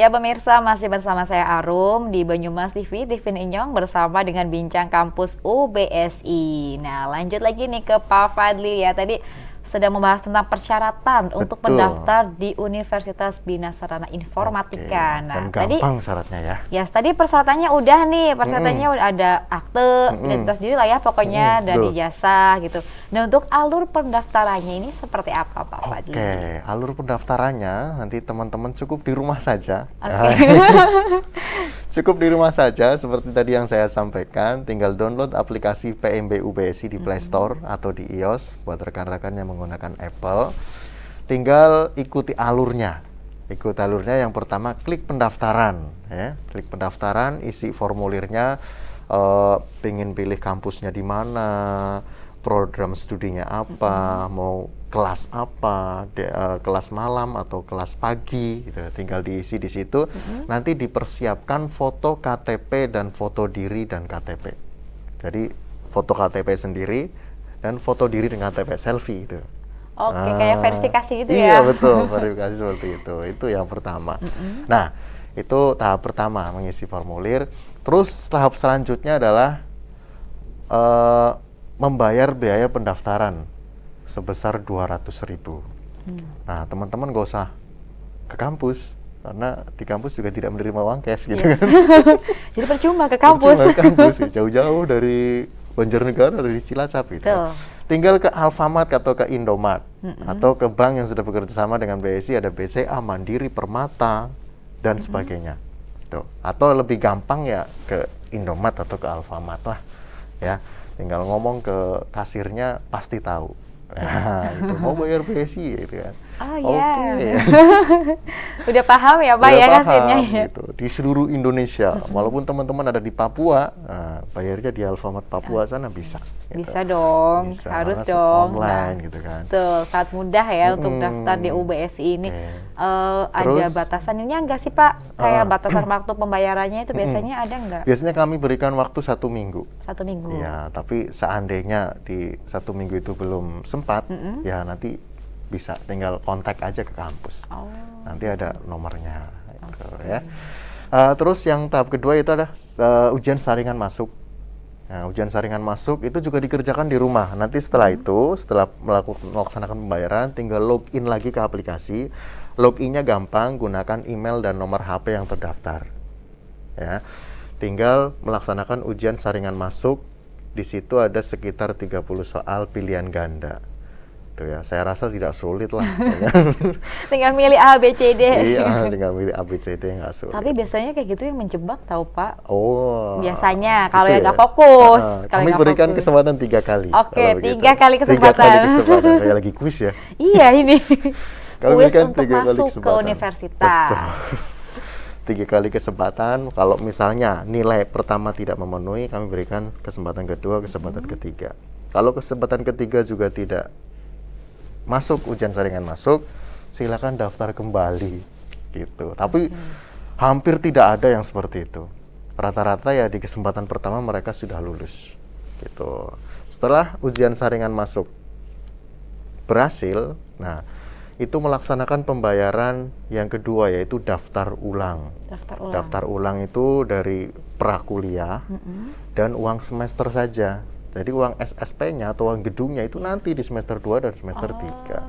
Ya pemirsa, masih bersama saya Arum di Banyumas TV, TV Inyong bersama dengan Bincang Kampus UBSI. Nah lanjut lagi nih ke Pak Fadli ya, tadi sedang membahas tentang persyaratan untuk Betul. mendaftar di Universitas Bina Sarana Informatika. Dan Nah tadi gampang syaratnya ya. ya, tadi persyaratannya udah nih, persyaratannya udah ada akte, identitas diri lah ya pokoknya, dan Betul. ijazah gitu. Nah untuk alur pendaftarannya ini seperti apa Pak Fadli? Oke, alur pendaftarannya nanti teman-teman cukup di rumah saja. Oke. Cukup di rumah saja, seperti tadi yang saya sampaikan, tinggal download aplikasi PMB UBSI di Play Store atau di iOS buat rekan-rekan yang menggunakan Apple. Tinggal ikuti alurnya. Ikut alurnya, yang pertama klik pendaftaran ya. Klik pendaftaran, isi formulirnya, pengen pilih kampusnya di mana, program studinya apa, mau kelas apa, kelas malam atau kelas pagi gitu. Tinggal diisi di situ. Nanti dipersiapkan foto KTP dan foto diri dan KTP. Jadi foto KTP sendiri dan foto diri dengan KTP selfie itu. Oke, kayak verifikasi gitu Iya, ya? betul, verifikasi seperti itu. Itu yang pertama. Nah, itu tahap pertama, mengisi formulir. Terus tahap selanjutnya adalah membayar biaya pendaftaran sebesar 200.000. Nah, teman-teman gak usah ke kampus, karena di kampus juga tidak menerima uang cash gitu Yes. kan. Jadi percuma ke kampus. Percuma ke kampus, jauh-jauh dari Banjarnegara, dari Cilacap gitu. Betul. Tinggal ke Alfamart atau ke Indomart atau ke bank yang sudah bekerja sama dengan BSI, ada BCA, Mandiri, Permata dan sebagainya. Tuh. Atau lebih gampang ya ke Indomart atau ke Alfamart lah. Ya, tinggal ngomong ke kasirnya pasti tahu. Nah, itu mau bayar BSI gitu kan. Oh ya. Oke. Udah paham ya Pak Udah ya paham, kasirnya ya. gitu. Di seluruh Indonesia, walaupun teman-teman ada di Papua, nah, bayarnya di Alfamart Papua sana bisa. Gitu. Bisa dong, Bisa, harus karena dong. online gitu kan. Betul, saat mudah ya untuk daftar di UBSI ini. Ada Terus, batasannya enggak sih Pak? Kayak batasan waktu pembayarannya itu biasanya ada enggak? biasanya kami berikan waktu 1 minggu. 1 minggu. Ya, tapi seandainya di 1 minggu itu belum sempat, ya nanti bisa tinggal kontak aja ke kampus. Oh. Nanti ada nomornya. Gitu, ya. Terus yang tahap kedua itu adalah ujian saringan masuk. Nah, ujian saringan masuk itu juga dikerjakan di rumah. Nanti setelah itu, setelah melaksanakan pembayaran, tinggal login lagi ke aplikasi. Loginnya gampang, gunakan email dan nomor HP yang terdaftar. Ya, tinggal melaksanakan ujian saringan masuk. Di situ ada sekitar 30 soal pilihan ganda. Tuh ya, saya rasa tidak sulit lah. Ya. Tinggal milih A, B, C, D. Iya, tinggal milih ABCD, nggak sulit. Tapi biasanya kayak gitu yang menjebak tahu Pak. Oh, Biasanya kalau gitu yang nggak fokus. Kalau kami yang nggak berikan fokus. kesempatan 3 kali. Oke, kalau begitu. 3 kali 3 kesempatan. kali kesempatan, kayak lagi kuis ya. Iya ini. Kami Kuis berikan untuk 3 kali masuk ke kesempatan. universitas. Betul. 3 kali kesempatan. Kalau misalnya nilai pertama tidak memenuhi, kami berikan kesempatan kedua, kesempatan ketiga. Kalau kesempatan ketiga juga tidak masuk, ujian saringan masuk, silakan daftar kembali gitu. Tapi hampir tidak ada yang seperti itu. Rata-rata ya di kesempatan pertama mereka sudah lulus gitu. Setelah ujian saringan masuk berhasil, nah itu melaksanakan pembayaran yang kedua, yaitu daftar ulang. Daftar ulang itu dari prakuliah dan uang semester saja. Jadi uang SSP-nya atau uang gedungnya itu nanti di semester 2 dan semester 3.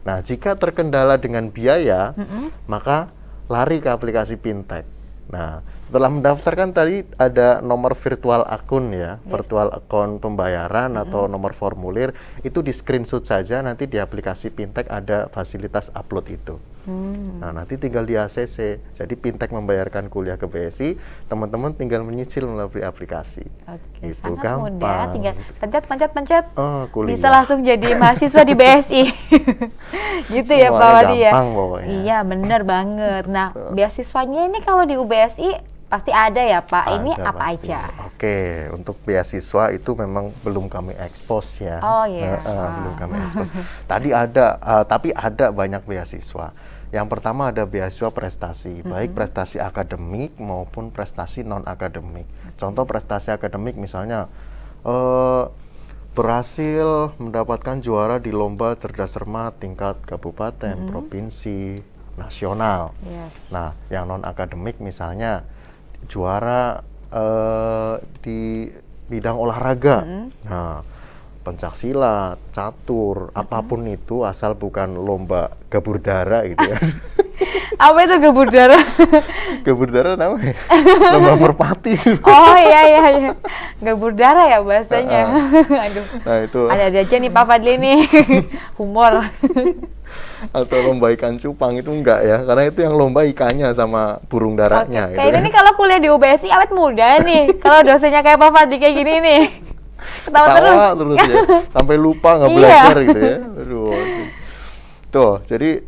Nah, jika terkendala dengan biaya, maka lari ke aplikasi Fintech. Nah, setelah mendaftarkan tadi ada nomor virtual akun ya, virtual akun pembayaran atau nomor formulir, itu di screenshot saja, nanti di aplikasi Fintech ada fasilitas upload itu. Nah, nanti tinggal di ACC. Jadi Fintech membayarkan kuliah ke BSI, teman-teman tinggal menyicil melalui aplikasi. Oke, Gitu, sangat mudah, gampang. tinggal pencet. Kuliah. Bisa langsung jadi mahasiswa di BSI. Gitu ya Pak Semuanya Wadi ya. gampang pokoknya. Iya, benar banget. Nah, beasiswanya ini kalau di UBSI pasti ada ya Pak. Ini Ada apa pasti. aja? Oke, untuk beasiswa itu memang belum kami expose ya. Oh iya. Belum kami expose. Tapi ada banyak beasiswa. Yang pertama ada beasiswa prestasi, baik prestasi akademik maupun prestasi non akademik. Contoh prestasi akademik misalnya berhasil mendapatkan juara di lomba cerdas cermat tingkat kabupaten, provinsi, nasional. Yes. Nah, yang non akademik misalnya juara di bidang olahraga. Nah, pencaksilat, catur, apapun itu asal bukan lomba gabur darah gitu ya. Apa itu gabur darah? Gabur darah namanya lomba merpati. Oh iya. Gabur darah ya bahasanya. Aduh. Nah, itu Ada aja nih Pak Fadli nih. Humor. atau lomba ikan cupang itu enggak ya, karena itu yang lomba ikannya sama burung darahnya gitu Kayaknya kan. nih kalau kuliah di UBSI awet muda nih. Kalau dosennya kayak Pak Fadli kayak gini nih. Ketawa terus. Terus ya, sampai lupa nggak Iya. belajar gitu ya. Aduh. Tuh, jadi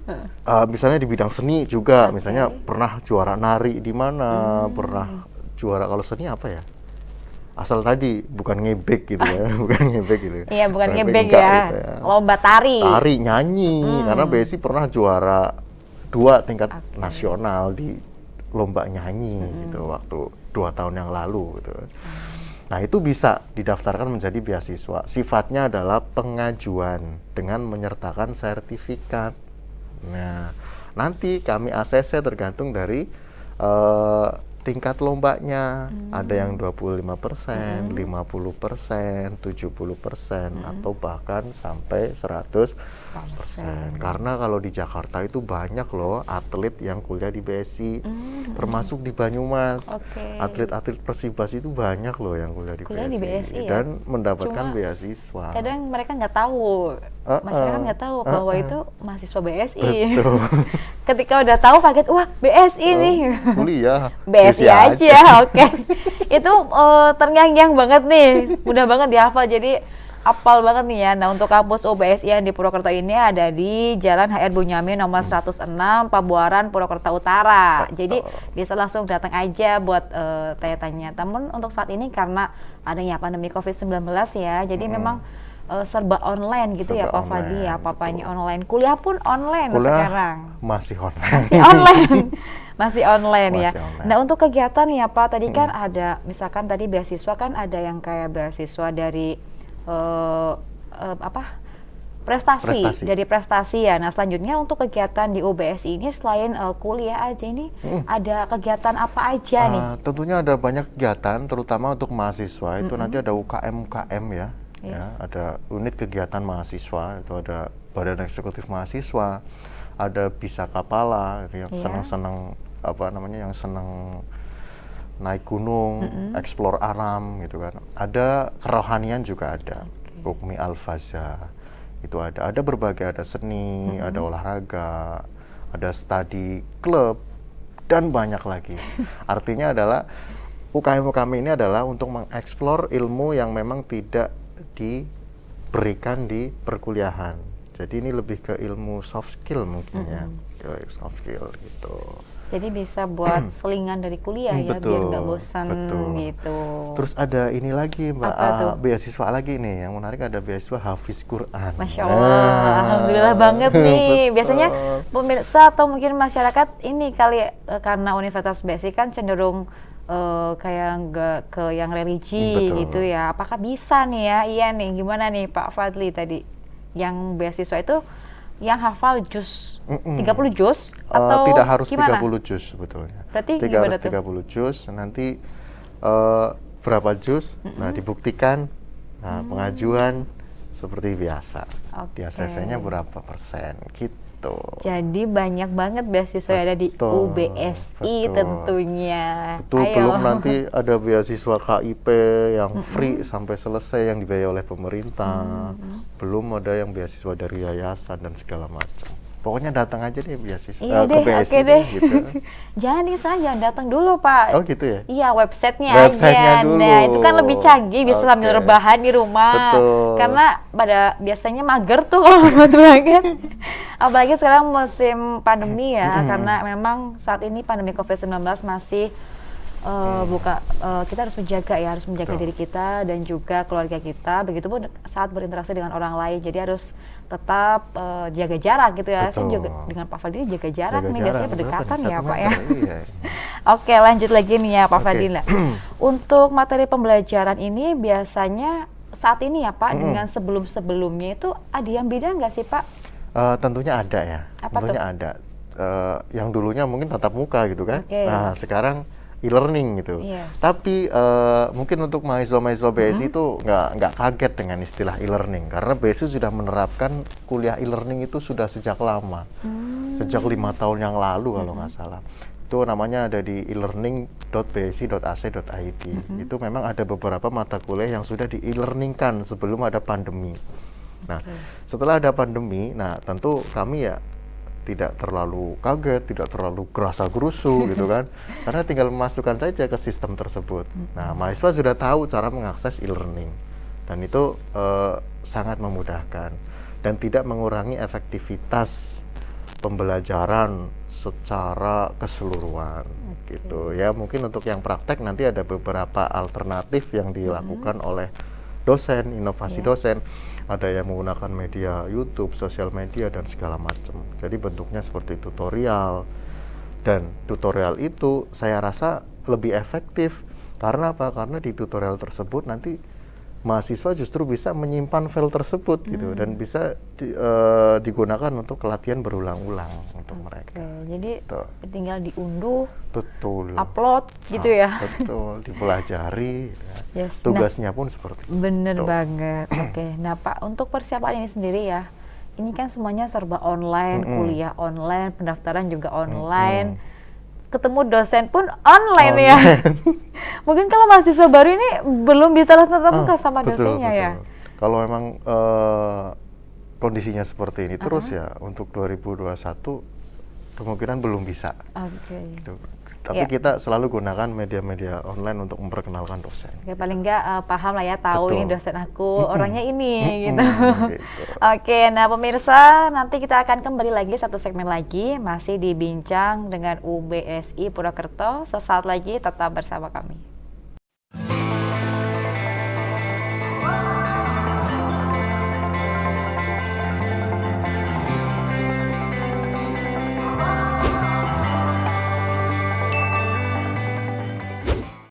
misalnya di bidang seni juga, misalnya pernah juara nari di mana, pernah juara, kalau seni apa ya? Asal tadi bukan ngebek gitu ya, bukan ngebek gitu. Iya, bukan ngebek enggak ya. gitu Lomba tari. Tari, nyanyi, karena Besi pernah juara 2 tingkat nasional di lomba nyanyi gitu waktu 2 tahun yang lalu gitu. Nah, itu bisa didaftarkan menjadi beasiswa. Sifatnya adalah pengajuan dengan menyertakan sertifikat. Nah, nanti kami ACC tergantung dari tingkat lombanya. Ada yang 25%, 50%, 70%, atau bahkan sampai 100%. Karena kalau di Jakarta itu banyak loh atlet yang kuliah di BSI, termasuk di Banyumas. Atlet-atlet Persibas itu banyak loh yang kuliah di Kuliah di BSI BSI dan mendapatkan Cuma beasiswa. Kadang mereka nggak tahu, masyarakat nggak tahu bahwa itu mahasiswa BSI. Betul. Ketika udah tahu kaget, wah BSI nih. Kuliah BSI aja, oke. Itu terngiang-ngiang banget nih, mudah banget dihafal, jadi apal banget nih ya. Nah, untuk kampus UBSI yang di Purwokerto ini ada di Jalan HR Bunyamin nomor 106, Pabuaran, Purwokerto Utara. Jadi bisa langsung datang aja buat tanya-tanya. Namun untuk saat ini karena adanya pandemi COVID-19 ya, jadi memang serba online gitu ya Pak Fadli ya, papanya online. Kuliah pun online sekarang. Masih online. Masih online. Masih online ya. Masih online. Nah, untuk kegiatan ya Pak, tadi kan ada, misalkan tadi beasiswa kan ada yang kayak beasiswa dari prestasi, dari prestasi ya. Nah, selanjutnya untuk kegiatan di UBSI ini selain kuliah aja ini ada kegiatan apa aja nih? Tentunya ada banyak kegiatan, terutama untuk mahasiswa. Itu nanti ada UKM ya. Yes. Ya, ada unit kegiatan mahasiswa, itu ada Badan Eksekutif Mahasiswa, ada Bisa Kapala yang senang-senang yang senang naik gunung, explore alam gitu kan. Ada kerohanian juga ada. Ukmi Al-Faza itu ada berbagai, ada seni, ada olahraga, ada study club, dan banyak lagi. Artinya adalah UKM ini adalah untuk mengeksplor ilmu yang memang tidak diberikan di perkuliahan. Jadi ini lebih ke ilmu soft skill mungkin ya, soft skill gitu. Jadi bisa buat selingan dari kuliah ya, biar nggak bosan gitu. Terus ada ini lagi Mbak, beasiswa lagi nih, yang menarik ada beasiswa Hafiz Quran. Masya Allah, alhamdulillah banget nih. Biasanya pemirsa atau mungkin masyarakat ini kali karena Universitas BSI kan cenderung kayak nggak ke yang religi gitu ya. Apakah bisa nih ya? Iya nih, gimana nih Pak Fadli tadi? Yang beasiswa itu yang hafal juz 30 juz atau tidak harus gimana? 30 juz sebetulnya. Berarti tidak harus 30 juz, nanti berapa juz? Nah, dibuktikan. Nah, pengajuan seperti biasa. Di ACC-nya berapa persen gitu. Jadi banyak banget beasiswa yang ada di UBSI tentunya. Belum nanti ada beasiswa KIP yang free sampai selesai yang dibayar oleh pemerintah. Belum ada yang beasiswa dari yayasan dan segala macam. Pokoknya datang aja deh beasiswa ke BSI gitu. Jangan datang dulu Pak. Oh gitu ya? Iya, websitenya aja. Dulu. Nah, itu kan lebih canggih, bisa sambil rebahan di rumah. Betul. Karena biasanya mager tuh kalau buat berangkat. Apalagi sekarang musim pandemi ya, karena memang saat ini pandemi COVID-19 masih kita harus menjaga diri kita dan juga keluarga kita. Begitupun saat berinteraksi dengan orang lain, jadi harus tetap jaga jarak gitu ya. Saya juga dengan Pak Fadli jaga jarak nih, biasanya berdekatan ya Pak ya. Oke, lanjut lagi nih ya Pak Fadli. Untuk materi pembelajaran ini biasanya saat ini ya Pak, dengan sebelum-sebelumnya itu ada yang beda nggak sih Pak? Tentunya ada ya. Apa tentunya tuh? ada. yang dulunya mungkin tatap muka gitu kan. Oke. Nah, sekarang e-learning gitu. Yes. Tapi mungkin untuk mahasiswa-mahasiswa BSI itu nggak kaget dengan istilah e-learning karena BSI sudah menerapkan kuliah e-learning itu sudah sejak lama, sejak 5 tahun yang lalu kalau nggak salah. Itu namanya ada di e-learning.bsi.ac.id. Itu memang ada beberapa mata kuliah yang sudah di e-learningkan sebelum ada pandemi. Nah, setelah ada pandemi, nah tentu kami ya tidak terlalu kaget, tidak terlalu gerasa-gerusu gitu kan, karena tinggal memasukkan saja ke sistem tersebut. Nah, mahasiswa sudah tahu cara mengakses e-learning, dan itu sangat memudahkan dan tidak mengurangi efektivitas pembelajaran secara keseluruhan gitu ya. Mungkin untuk yang praktek nanti ada beberapa alternatif yang dilakukan oleh dosen, inovasi dosen. Ada yang menggunakan media YouTube, sosial media, dan segala macam. Jadi bentuknya seperti tutorial. Dan tutorial itu saya rasa lebih efektif. Karena apa? Karena di tutorial tersebut nanti mahasiswa justru bisa menyimpan file tersebut gitu, dan bisa digunakan untuk latihan berulang-ulang untuk mereka. Jadi Tuh. tinggal diunduh, Betul. upload gitu ya. Betul, dipelajari. Yes. Tugasnya pun seperti itu. Bener banget. Oke, nah Pak, untuk persiapan ini sendiri ya, ini kan semuanya serba online, kuliah online, pendaftaran juga online, ketemu dosen pun online ya. Mungkin kalau mahasiswa baru ini belum bisa langsung tatap muka sama dosennya ya. Kalau memang kondisinya seperti ini terus ya, untuk 2021 kemungkinan belum bisa. Oke. Gitu. Tapi kita selalu gunakan media-media online untuk memperkenalkan dosen. Oke, paling nggak paham lah ya, tahu Betul. ini dosen aku, orangnya ini gitu. Gitu. Oke, nah pemirsa, nanti kita akan kembali lagi satu segmen lagi, masih dibincang dengan UBSI Purwokerto. Sesaat lagi tetap bersama kami.